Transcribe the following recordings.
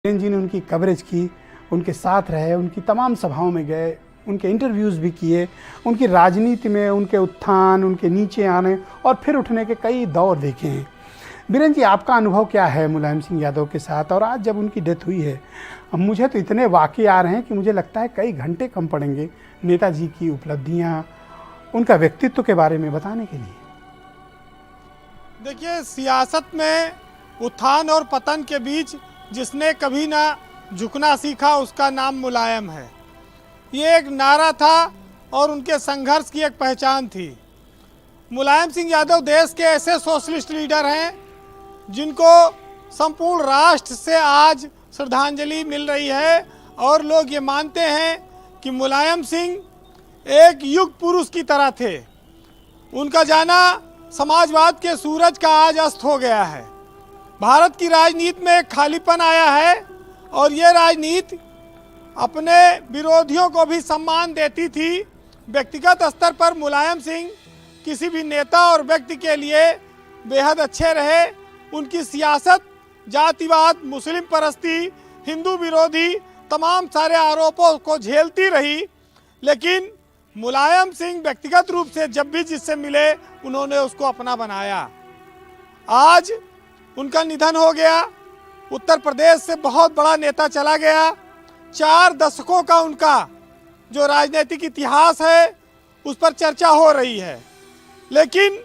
जी ने उनकी कवरेज की, उनके साथ रहे, उनकी तमाम सभाओं में गए, उनके इंटरव्यूज़ भी किए, उनकी राजनीति में उनके उत्थान, उनके नीचे आने और फिर उठने के कई दौर देखे हैं। बीरेन जी, आपका अनुभव क्या है मुलायम सिंह यादव के साथ? और आज जब उनकी डेथ हुई है, अब मुझे तो इतने वाक़े आ रहे हैं कि मुझे लगता है कई घंटे कम पड़ेंगे नेताजी की उपलब्धियाँ, उनका व्यक्तित्व के बारे में बताने के लिए। देखिए, सियासत में उत्थान और पतन के बीच जिसने कभी ना झुकना सीखा उसका नाम मुलायम है। ये एक नारा था और उनके संघर्ष की एक पहचान थी। मुलायम सिंह यादव देश के ऐसे सोशलिस्ट लीडर हैं जिनको संपूर्ण राष्ट्र से आज श्रद्धांजलि मिल रही है और लोग ये मानते हैं कि मुलायम सिंह एक युग पुरुष की तरह थे। उनका जाना समाजवाद के सूरज का आज अस्त हो गया है। भारत की राजनीति में एक खालीपन आया है और ये राजनीति अपने विरोधियों को भी सम्मान देती थी। व्यक्तिगत स्तर पर मुलायम सिंह किसी भी नेता और व्यक्ति के लिए बेहद अच्छे रहे। उनकी सियासत जातिवाद, मुस्लिम परस्ती, हिंदू विरोधी तमाम सारे आरोपों को झेलती रही, लेकिन मुलायम सिंह व्यक्तिगत रूप से जब भी जिससे मिले उन्होंने उसको अपना बनाया। आज उनका निधन हो गया। उत्तर प्रदेश से बहुत बड़ा नेता चला गया। 4 दशकों का उनका जो राजनीतिक इतिहास है उस पर चर्चा हो रही है, लेकिन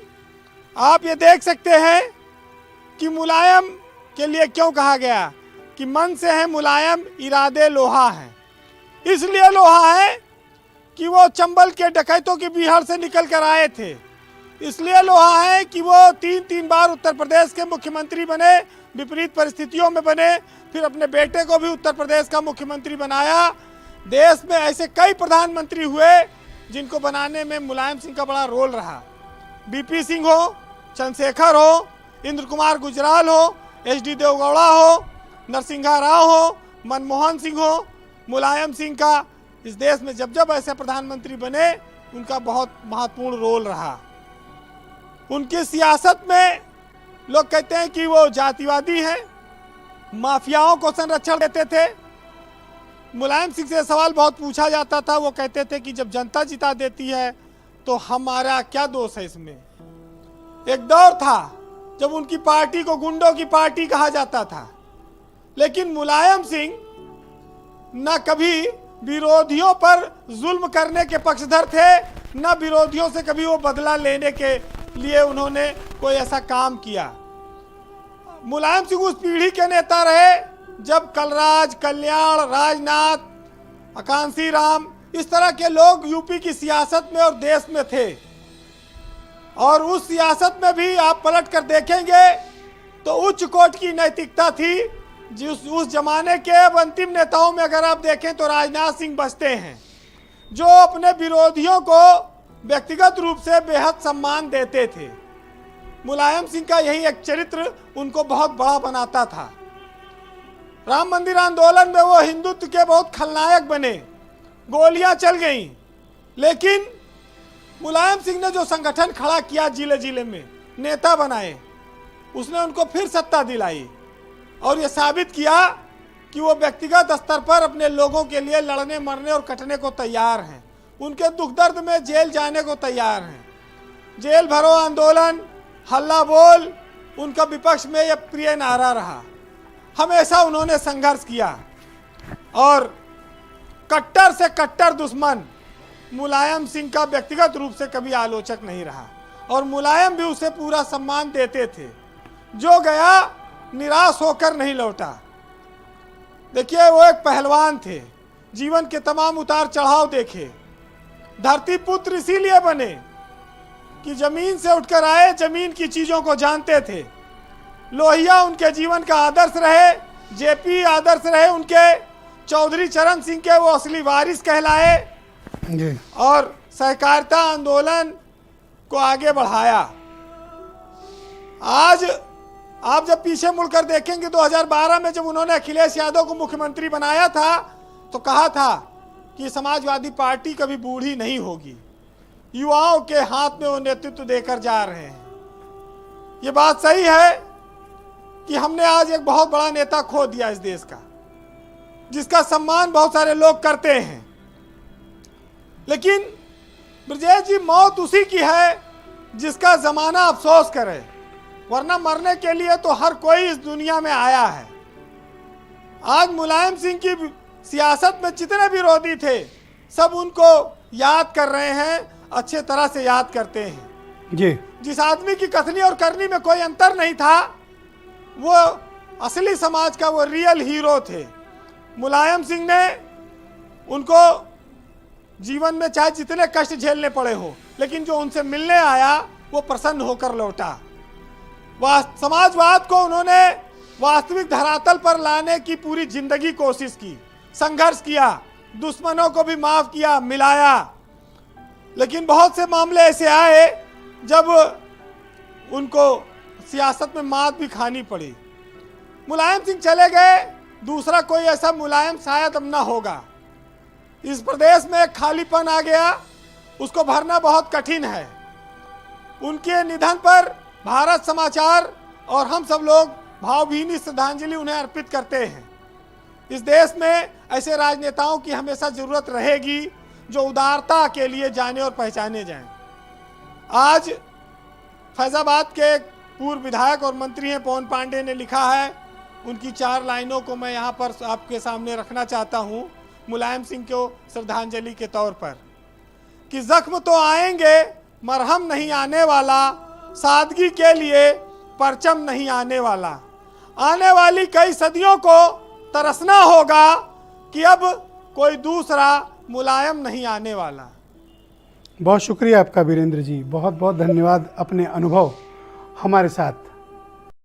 आप ये देख सकते हैं कि मुलायम के लिए क्यों कहा गया कि मन से है मुलायम, इरादे लोहा हैं। इसलिए लोहा है कि वो चंबल के डकैतों की बीहड़ से निकल कर आए थे। इसलिए लोहा है कि वो 3 बार उत्तर प्रदेश के मुख्यमंत्री बने, विपरीत परिस्थितियों में बने, फिर अपने बेटे को भी उत्तर प्रदेश का मुख्यमंत्री बनाया। देश में ऐसे कई प्रधानमंत्री हुए जिनको बनाने में मुलायम सिंह का बड़ा रोल रहा। बीपी सिंह हो, चंद्रशेखर हो, इंद्र कुमार गुजराल हो, एचडी देवगौड़ा हो, नरसिंहा राव हो, मनमोहन सिंह हो, मुलायम सिंह का इस देश में जब जब ऐसे प्रधानमंत्री बने उनका बहुत महत्वपूर्ण रोल रहा। उनकी सियासत में लोग कहते हैं कि वो जातिवादी हैं, माफियाओं को संरक्षण देते थे। मुलायम सिंह से सवाल बहुत पूछा जाता था, वो कहते थे कि जब जनता जिता देती है तो हमारा क्या दोष है इसमें। एक दौर था जब उनकी पार्टी को गुंडों की पार्टी कहा जाता था, लेकिन मुलायम सिंह न कभी विरोधियों पर जुल्म करने के पक्षधर थे, न विरोधियों से कभी वो बदला लेने के लिए उन्होंने कोई ऐसा काम किया। मुलायम सिंह उस पीढ़ी के नेता रहे जब कलराज, कल्याण, राजनाथ, अकांशी राम, इस तरह के लोग यूपी की सियासत में और देश में थे। और उस सियासत में भी आप पलट कर देखेंगे तो उच्च कोटि की नैतिकता थी। जिस उस जमाने के अब अंतिम नेताओं में अगर आप देखें तो राजनाथ सिंह बचते हैं, जो अपने विरोधियों को व्यक्तिगत रूप से बेहद सम्मान देते थे। मुलायम सिंह का यही एक चरित्र उनको बहुत बड़ा बनाता था। राम मंदिर आंदोलन में वो हिंदुत्व के बहुत खलनायक बने, गोलियां चल गईं, लेकिन मुलायम सिंह ने जो संगठन खड़ा किया, जिले जिले में नेता बनाए, उसने उनको फिर सत्ता दिलाई और ये साबित किया कि वो व्यक्तिगत स्तर पर अपने लोगों के लिए लड़ने, मरने और कटने को तैयार हैं। उनके दुख दर्द में जेल जाने को तैयार हैं। जेल भरो आंदोलन, हल्ला बोल, उनका विपक्ष में यह प्रिय नारा रहा। हमेशा उन्होंने संघर्ष किया और कट्टर से कट्टर दुश्मन मुलायम सिंह का व्यक्तिगत रूप से कभी आलोचक नहीं रहा और मुलायम भी उसे पूरा सम्मान देते थे। जो गया निराश होकर नहीं लौटा। देखिए, वो एक पहलवान थे, जीवन के तमाम उतार चढ़ाव देखे। धरती पुत्र इसीलिए बने कि जमीन से उठकर आए, जमीन की चीजों को जानते थे। लोहिया उनके जीवन का आदर्श रहे, जेपी आदर्श रहे उनके, चौधरी चरण सिंह के वो असली वारिस कहलाए और सहकारिता आंदोलन को आगे बढ़ाया। आज आप जब पीछे मुड़कर देखेंगे 2012 में जब उन्होंने अखिलेश यादव को मुख्यमंत्री बनाया था तो कहा था कि समाजवादी पार्टी कभी बूढ़ी नहीं होगी। युवाओं के हाथ में वो नेतृत्व देकर जा रहे हैं। ये बात सही है कि हमने आज एक बहुत बड़ा नेता खो दिया इस देश का। जिसका सम्मान बहुत सारे लोग करते हैं। लेकिन ब्रजेश जी, मौत उसी की है जिसका जमाना अफसोस करे, वरना मरने के लिए तो हर कोई इस दुनिया में आया है। आज मुलायम सिंह की सियासत में जितने विरोधी थे सब उनको याद कर रहे हैं, अच्छे तरह से याद करते हैं जी। जिस आदमी की कथनी और करनी में कोई अंतर नहीं था, वो असली समाज का वो रियल हीरो थे। मुलायम सिंह ने उनको जीवन में चाहे जितने कष्ट झेलने पड़े हो, लेकिन जो उनसे मिलने आया वो प्रसन्न होकर लौटा। समाजवाद को उन्होंने वास्तविक धरातल पर लाने की पूरी जिंदगी कोशिश की, संघर्ष किया, दुश्मनों को भी माफ किया, मिलाया। लेकिन बहुत से मामले ऐसे आए जब उनको सियासत में मात भी खानी पड़ी। मुलायम सिंह चले गए, दूसरा कोई ऐसा मुलायम शायद अब ना होगा। इस प्रदेश में एक खालीपन आ गया, उसको भरना बहुत कठिन है। उनके निधन पर भारत समाचार और हम सब लोग भावभीनी श्रद्धांजलि उन्हें अर्पित करते हैं। इस देश में ऐसे राजनेताओं की हमेशा जरूरत रहेगी जो उदारता के लिए जाने और पहचाने जाएं। आज फैजाबाद के पूर्व विधायक और मंत्री हैं पवन पांडे ने लिखा है, उनकी 4 लाइनों को मैं यहाँ पर आपके सामने रखना चाहता हूँ मुलायम सिंह को श्रद्धांजलि के तौर पर, कि जख्म तो आएंगे मरहम नहीं आने वाला, सादगी के लिए परचम नहीं आने वाला। आने वाली कई सदियों को तरसना होगा कि अब कोई दूसरा मुलायम नहीं आने वाला। बहुत शुक्रिया आपका वीरेंद्र जी, बहुत बहुत धन्यवाद अपने अनुभव हमारे साथ